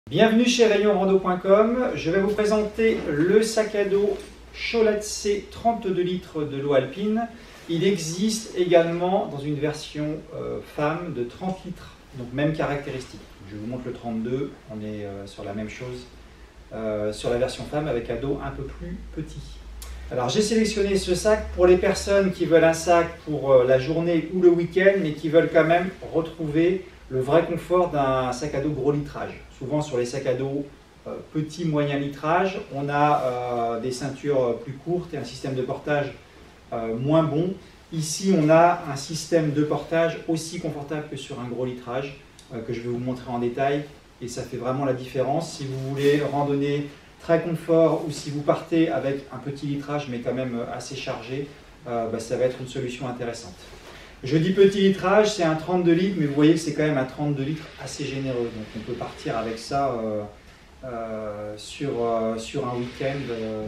Bienvenue chez rayonrando.com. Je vais vous présenter le sac à dos Scholatze 32 litres de l'eau alpine. Il existe également dans une version femme de 30 litres, donc même caractéristique. Je vous montre le 32, on est sur la même chose sur la version femme avec un dos un peu plus petit. Alors j'ai sélectionné ce sac pour les personnes qui veulent un sac pour la journée ou le week-end, mais qui veulent quand même retrouver le vrai confort d'un sac à dos gros litrage. Souvent sur les sacs à dos petit, moyen litrage, on a des ceintures plus courtes et un système de portage moins bon. Ici, on a un système de portage aussi confortable que sur un gros litrage que je vais vous montrer en détail. Et ça fait vraiment la différence. Si vous voulez randonner très confort ou si vous partez avec un petit litrage mais quand même assez chargé, ça va être une solution intéressante. Je dis petit litrage, c'est un 32 litres, mais vous voyez que c'est quand même un 32 litres assez généreux. Donc on peut partir avec ça sur un week-end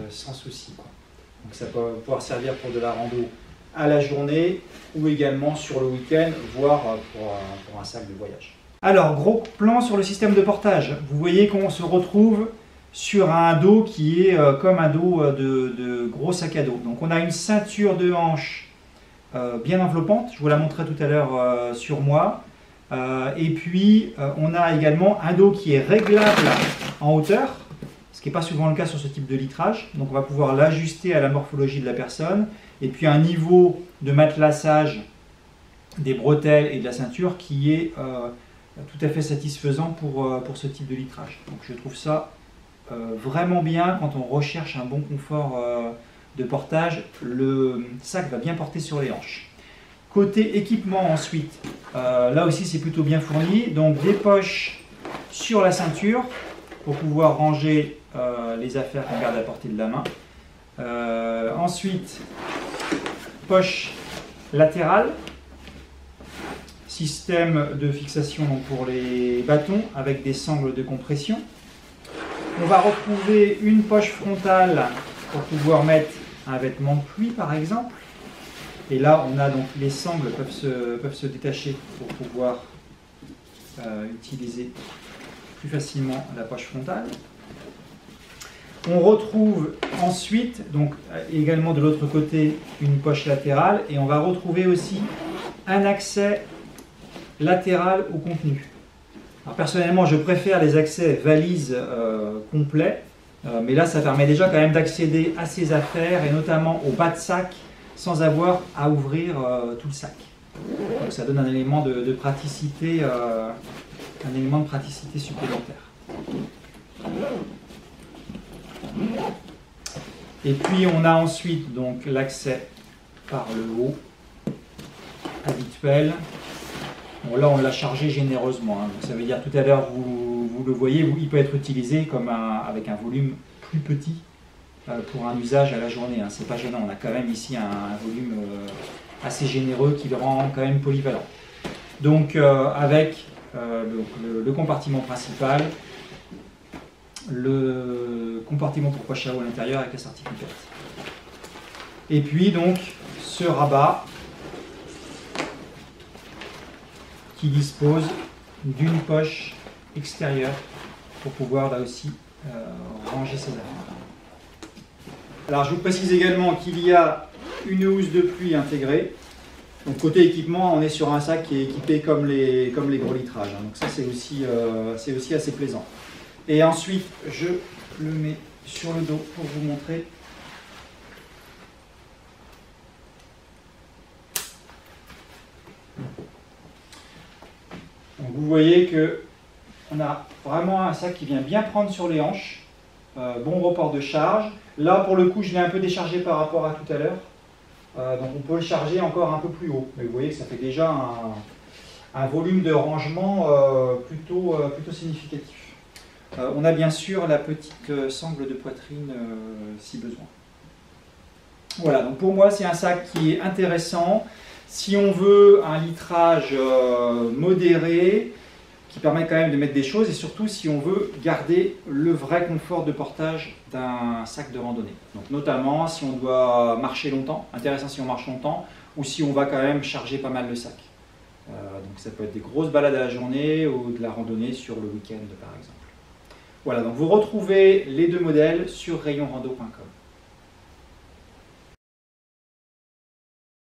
sans souci. Donc ça peut pouvoir servir pour de la rando à la journée ou également sur le week-end, voire pour un sac de voyage. Alors, gros plan sur le système de portage. Vous voyez qu'on se retrouve sur un dos qui est comme un dos de gros sac à dos. Donc on a une ceinture de hanche bien enveloppante, je vous la montrerai tout à l'heure sur moi. Et puis on a également un dos qui est réglable en hauteur, ce qui n'est pas souvent le cas sur ce type de litrage. Donc on va pouvoir l'ajuster à la morphologie de la personne. Et puis un niveau de matelassage des bretelles et de la ceinture qui est tout à fait satisfaisant pour ce type de litrage. Donc je trouve ça vraiment bien quand on recherche un bon confort de portage. Le sac va bien porter sur les hanches. Côté équipement ensuite, là aussi c'est plutôt bien fourni. Donc des poches sur la ceinture pour pouvoir ranger les affaires qu'on garde à portée de la main. Ensuite, poche latérale. Système de fixation pour les bâtons avec des sangles de compression. On va retrouver une poche frontale pour pouvoir mettre un vêtement de pluie par exemple. Et là on a donc les sangles peuvent se détacher pour pouvoir utiliser plus facilement la poche frontale. On retrouve ensuite donc également de l'autre côté une poche latérale et on va retrouver aussi un accès latéral au contenu. Alors personnellement je préfère les accès valises complets, mais là ça permet déjà quand même d'accéder à ses affaires et notamment au bas de sac sans avoir à ouvrir tout le sac. Donc ça donne un élément de praticité, supplémentaire. Et puis on a ensuite donc l'accès par le haut habituel. Bon, là on l'a chargé généreusement, hein. Donc ça veut dire tout à l'heure vous le voyez, il peut être utilisé comme avec un volume plus petit pour un usage à la journée, hein. C'est pas gênant, on a quand même ici un volume assez généreux qui le rend quand même polyvalent. Donc avec le compartiment principal, le compartiment pour poche à eau à l'intérieur avec la sortie complète. Et puis donc ce rabat qui dispose d'une poche extérieure pour pouvoir là aussi ranger ses affaires. Alors je vous précise également qu'il y a une housse de pluie intégrée. Donc côté équipement, on est sur un sac qui est équipé comme les gros litrages, hein. Donc ça c'est aussi assez plaisant. Et ensuite je le mets sur le dos pour vous montrer. Donc vous voyez que on a vraiment un sac qui vient bien prendre sur les hanches, bon report de charge. Là pour le coup je l'ai un peu déchargé par rapport à tout à l'heure, donc on peut le charger encore un peu plus haut. Mais vous voyez que ça fait déjà un volume de rangement plutôt significatif. On a bien sûr la petite sangle de poitrine si besoin. Voilà, donc pour moi c'est un sac qui est intéressant. Si on veut un litrage modéré, qui permet quand même de mettre des choses, et surtout si on veut garder le vrai confort de portage d'un sac de randonnée. Donc notamment si on doit marcher longtemps, intéressant si on marche longtemps, ou si on va quand même charger pas mal le sac. Donc ça peut être des grosses balades à la journée ou de la randonnée sur le week-end par exemple. Voilà, donc vous retrouvez les deux modèles sur rayonrando.com.